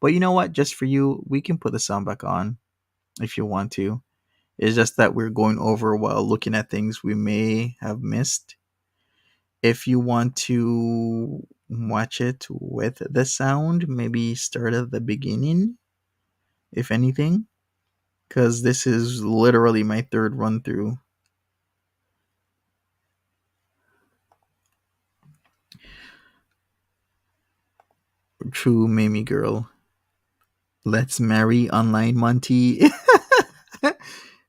But you know what? Just for you, we can put the sound back on if you want to. It's just that we're going over while looking at things we may have missed. If you want to watch it with the sound, maybe start at the beginning, if anything, because this is literally my third run through. True, Mamie girl. Let's marry online, Monty.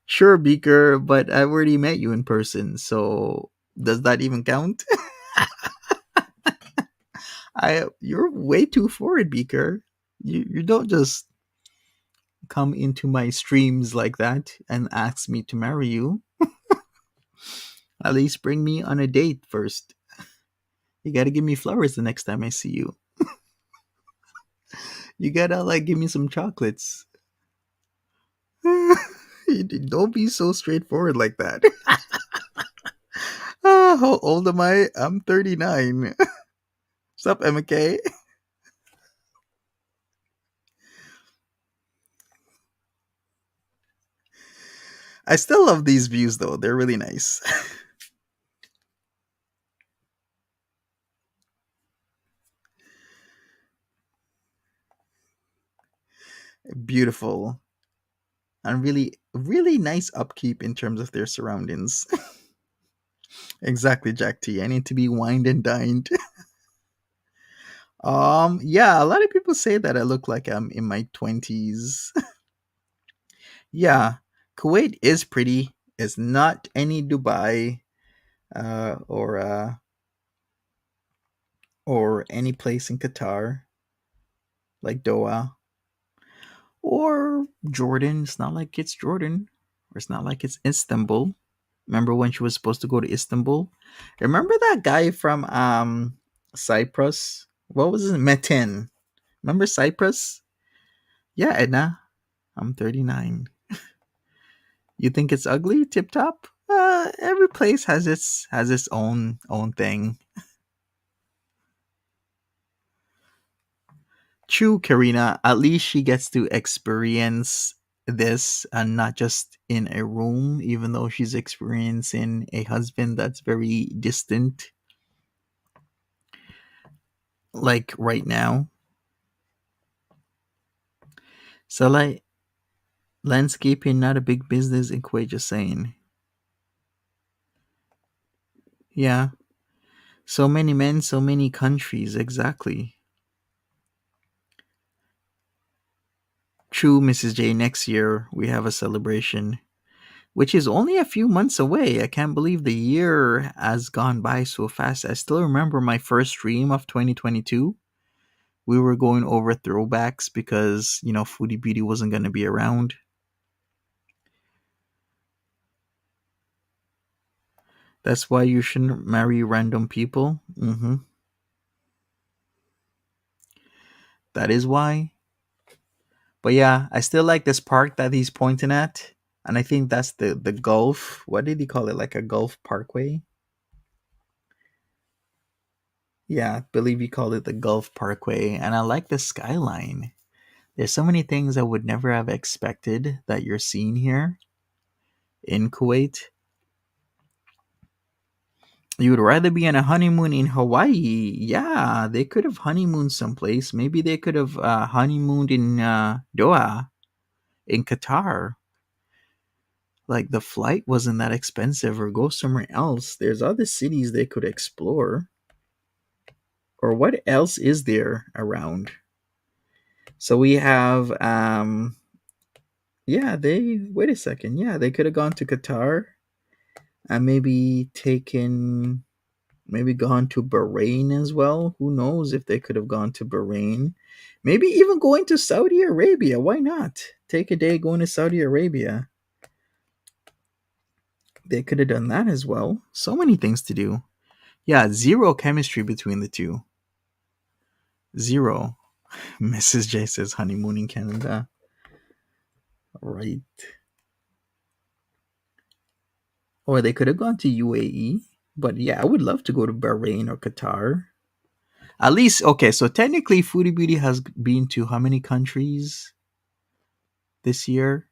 Sure, Beaker, but I've already met you in person, so does that even count? You're way too forward, Beaker. You don't just come into my streams like that and ask me to marry you. At least bring me on a date first. You gotta give me flowers the next time I see you. You gotta like give me some chocolates. Don't be so straightforward like that. How old am I? I'm 39. What's up, MK? I still love these views though. They're really nice. Beautiful. and really nice upkeep in terms of their surroundings. Exactly, Jack T. I need to be wined and dined. Yeah, a lot of people say that I look like I'm in my 20s. Yeah, Kuwait is pretty. It's not any Dubai uh, or uh, or any place in Qatar like Doha or Jordan. It's not like it's Jordan, or it's not like it's Istanbul. Remember when she was supposed to go to Istanbul? Remember that guy from Cyprus? What was his Metin? Remember Cyprus? Yeah, Edna. I'm 39. You think it's ugly? Tip top? Every place has its own thing. True, Karina. At least she gets to experience this and not just in a room, even though she's experiencing a husband that's very distant, like right now. So, like, landscaping not a big business in Kuwait, just saying. Yeah. So many men, so many countries, exactly. True, Mrs. J. Next year we have a celebration, which is only a few months away. I can't believe the year has gone by so fast. I still remember my first stream of 2022. We were going over throwbacks because, Foodie Beauty wasn't going to be around. That's why you shouldn't marry random people. That is why. But yeah, I still like this park that he's pointing at. And I think that's the Gulf. What did he call it? Like a Gulf Parkway? Yeah, I believe he called it the Gulf Parkway. And I like the skyline. There's so many things I would never have expected that you're seeing here in Kuwait. You would rather be on a honeymoon in Hawaii. Yeah, they could have honeymooned someplace. Maybe they could have honeymooned in Doha, in Qatar. Like the flight wasn't that expensive, or go somewhere else. There's other cities they could explore. Or what else is there around? So we have yeah, they wait a second. Yeah, they could have gone to Qatar and maybe gone to Bahrain as well. Who knows if they could have gone to Bahrain? Maybe even going to Saudi Arabia. Why not? Take a day going to Saudi Arabia. They could have done that as well. So many things to do. Yeah, zero chemistry between the two. Zero. Mrs. J says honeymoon in Canada. Right. Or they could have gone to UAE. But yeah, I would love to go to Bahrain or Qatar. At least, okay, so technically Foodie Beauty has been to how many countries this year?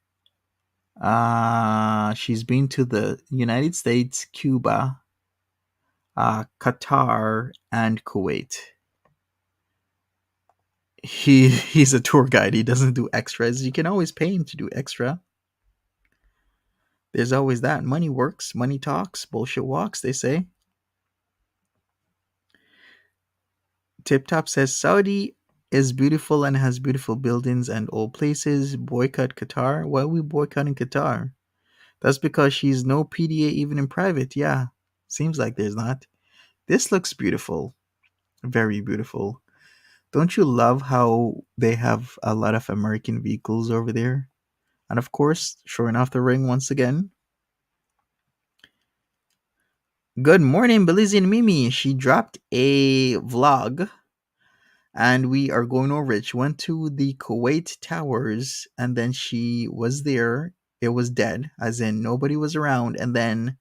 She's been to the United States, Cuba, Qatar, and Kuwait. He's a tour guide. He doesn't do extras. You can always pay him to do extra. There's always that. Money works, money talks, bullshit walks, they say. Tip Top says Saudi is beautiful and has beautiful buildings and old places. Boycott Qatar. Why are we boycotting Qatar? That's because she's no PDA even in private. Yeah, seems like there's not. This looks beautiful. Very beautiful. Don't you love how they have a lot of American vehicles over there? And of course, showing off the ring once again. Good morning, Belize and Mimi. She dropped a vlog and we are going over it. She went to the Kuwait Towers and then she was there. It was dead, as in nobody was around. And then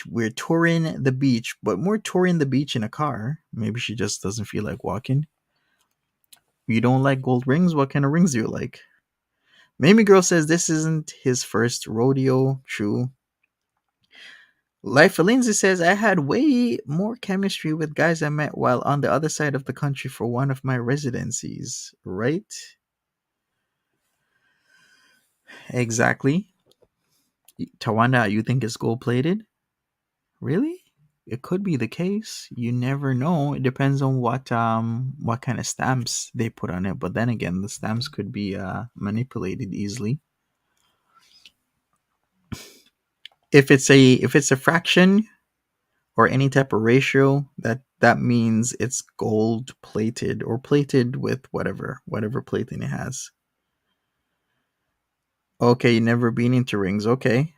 we're touring the beach, but more touring the beach in a car. Maybe she just doesn't feel like walking. You don't like gold rings? What kind of rings do you like? Mamie Girl says this isn't his first rodeo. True. Life for Lindsay says I had way more chemistry with guys I met while on the other side of the country for one of my residencies. Right? Exactly. Tawanda, you think it's gold plated? Really? It could be the case. You never know. It depends on what kind of stamps they put on it. But then again, the stamps could be manipulated easily. If it's a fraction or any type of ratio, that means it's gold plated or plated with whatever plating it has. Okay, you never been into rings. Okay.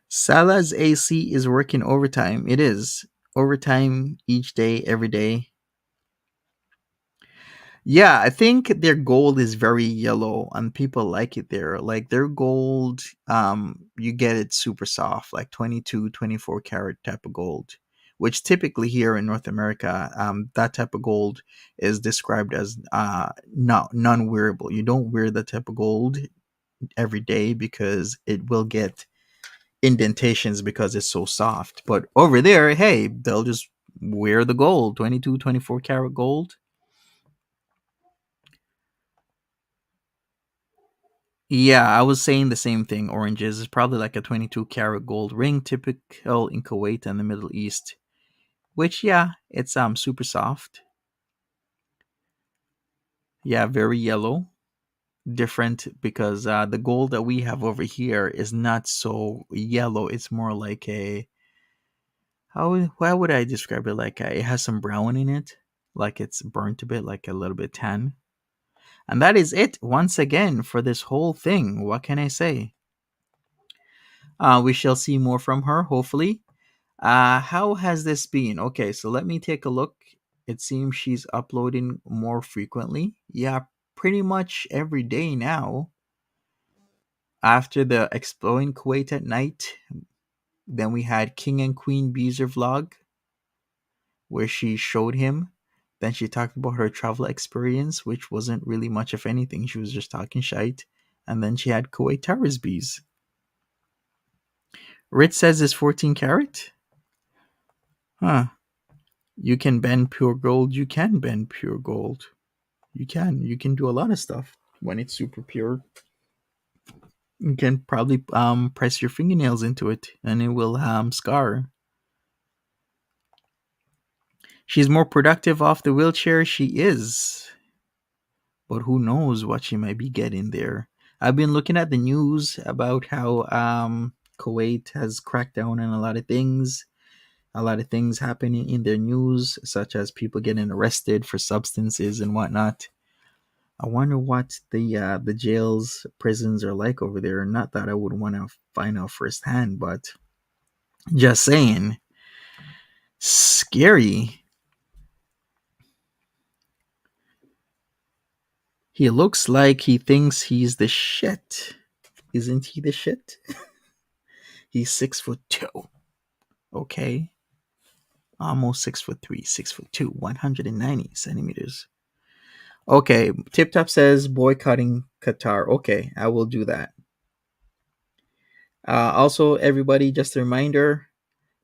Salah's AC is working overtime. It is overtime each day, every day. Yeah, I think their gold is very yellow and people like it there. Like their gold, you get it super soft, like 22, 24 karat type of gold, which typically here in North America, that type of gold is described as not non-wearable. You don't wear that type of gold every day because it will get indentations because it's so soft. But over there, hey, they'll just wear the gold, 22, 24 karat gold. Yeah, I was saying the same thing. Oranges is probably like a 22 karat gold ring, typical in Kuwait and the Middle East. Which, yeah, it's super soft. Yeah, very yellow. Different because the gold that we have over here is not so yellow. It's more like a how would I describe it? Like it has some brown in it, like it's burnt a bit, like a little bit tan. And that is it once again for this whole thing. What can I say? We shall see more from her, hopefully. How has this been? Okay, so let me take a look. It seems she's uploading more frequently. Yeah, pretty much every day now. After the Exploring Kuwait at Night, then we had King and Queen Beezer vlog, where she showed him. Then she talked about her travel experience, which wasn't really much of anything. She was just talking shite. And then she had Kuwait Towers Bees. Rich says it's 14 karat. Huh. You can bend pure gold. You can bend pure gold. You can. You can do a lot of stuff when it's super pure. You can probably press your fingernails into it and it will scar. She's more productive off the wheelchair. She is. But who knows what she might be getting there. I've been looking at the news about how Kuwait has cracked down on a lot of things. A lot of things happening in their news, such as people getting arrested for substances and whatnot. I wonder what the jails, prisons are like over there. Not that I would want to find out firsthand, but just saying, scary. He looks like he thinks he's the shit. Isn't he the shit? He's 6'2". Okay. Almost 6'3", 6'2", 190 centimeters. Okay. Tip Top says boycotting Qatar. Okay, I will do that. Also, everybody, just a reminder,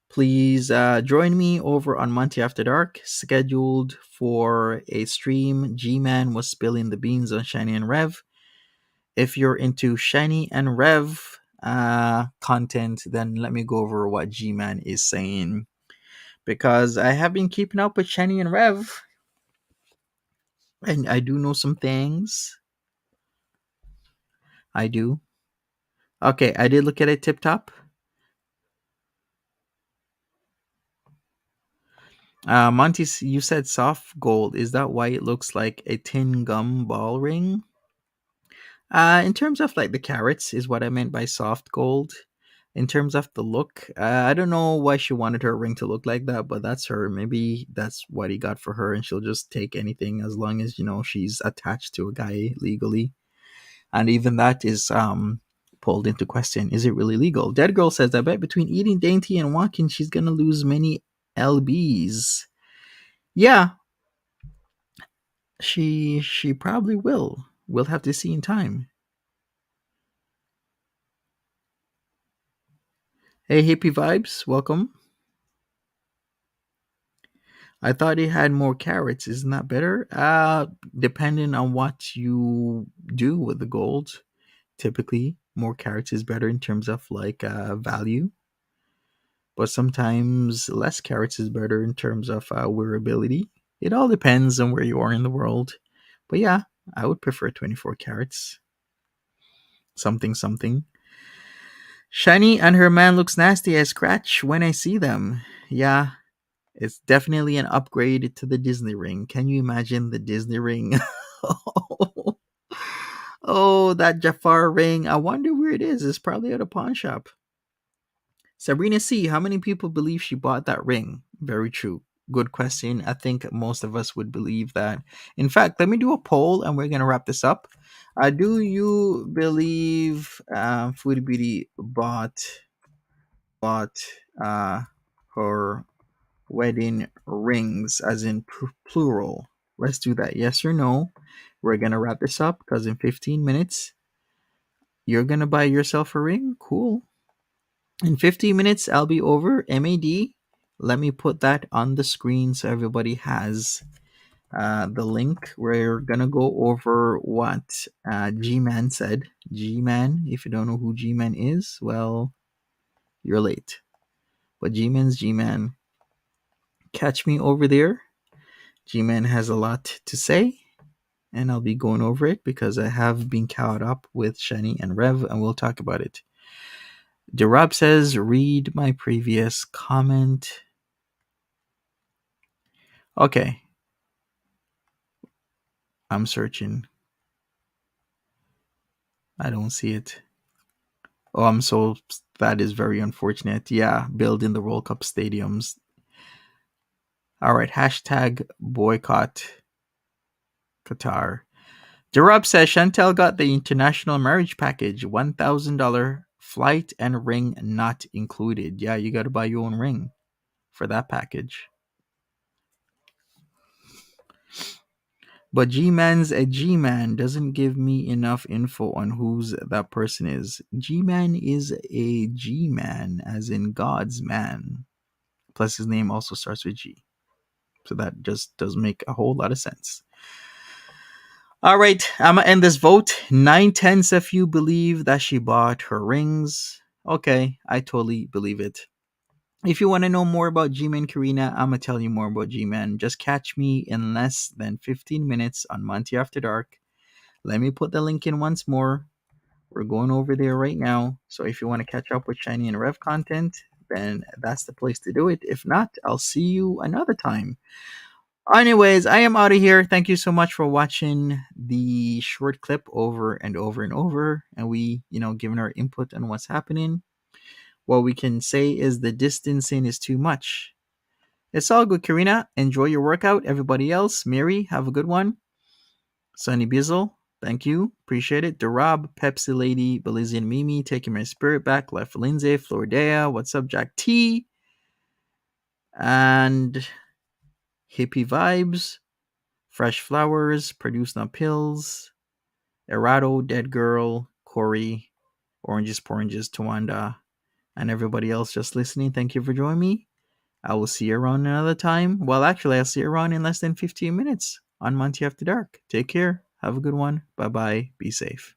please join me over on Monty After Dark, scheduled for a stream. G-Man was spilling the beans on Shiny and Rev. If you're into Shiny and Rev content, then let me go over what G-Man is saying. Because I have been keeping up with Shiny and Rev, and I do know some things. I do. Okay, I did look at it tip top. Monty, you said soft gold. Is that why it looks like a tin gum ball ring? In terms of like the carats, is what I meant by soft gold. In terms of the look, I don't know why she wanted her ring to look like that, but that's her. Maybe that's what he got for her, and she'll just take anything as long as she's attached to a guy legally. And even that is pulled into question. Is it really legal? Dead Girl says, I bet between eating dainty and walking, she's gonna lose many lbs. Yeah, she probably will. We'll have to see in time. Hey, hippie vibes, welcome. I thought it had more carrots. Isn't that better? Depending on what you do with the gold. Typically, more carrots is better in terms of like value, but sometimes less carrots is better in terms of wearability. It all depends on where you are in the world. But yeah, I would prefer 24 carats. Something, something. Shiny and her man looks nasty. I scratch when I see them. Yeah, it's definitely an upgrade to the Disney ring. Can you imagine the Disney ring? Oh, that Jafar ring. I wonder where it is. It's probably at a pawn shop. Sabrina C., how many people believe she bought that ring? Very true. Good question. I think most of us would believe that. In fact, let me do a poll and we're going to wrap this up. Do you believe Foodie Beauty bought her wedding rings, as in plural? Let's do that. Yes or no? We're going to wrap this up because in 15 minutes, you're going to buy yourself a ring? Cool. In 15 minutes, I'll be over. MAD. Let me put that on the screen so everybody has the link. We're going to go over what G Man said. G Man, if you don't know who G Man is, well, you're late. But G Man's G Man. Catch me over there. G Man has a lot to say, and I'll be going over it because I have been caught up with Shani and Rev, and we'll talk about it. Derab says, read my previous comment. Okay. I'm searching. I don't see it. Oh, that is very unfortunate. Yeah, building the World Cup stadiums. All right, hashtag boycott Qatar. Derab says Chantel got the international marriage package, $1,000 flight and ring not included. Yeah, you got to buy your own ring for that package. But G-Man's a G-Man doesn't give me enough info on who's that person is. G-Man is a G-Man, as in God's man. Plus his name also starts with G. So that just does make a whole lot of sense. All right, I'm going to end this vote. 9/10 of you believe that she bought her rings. Okay, I totally believe it. If you want to know more about G-Man Karina, I'm going to tell you more about G-Man. Just catch me in less than 15 minutes on Monty After Dark. Let me put the link in once more. We're going over there right now. So if you want to catch up with Shiny and Rev content, then that's the place to do it. If not, I'll see you another time. Anyways, I am out of here. Thank you so much for watching the short clip over and over and over. And we, giving our input on what's happening. What we can say is the distancing is too much. It's all good, Karina. Enjoy your workout. Everybody else, Mary, have a good one. Sunny Bizzle, thank you. Appreciate it. Darab, Pepsi Lady, Belizean Mimi, taking my spirit back. Life Lindsay, Flordea, what's up, Jack T? And Hippie Vibes, Fresh Flowers, Produce No Pills, Errato, Dead Girl, Corey, Oranges, Poranges, Tawanda, and everybody else just listening. Thank you for joining me. I will see you around another time. Well, actually, I'll see you around in less than 15 minutes on Monty After Dark. Take care. Have a good one. Bye-bye. Be safe.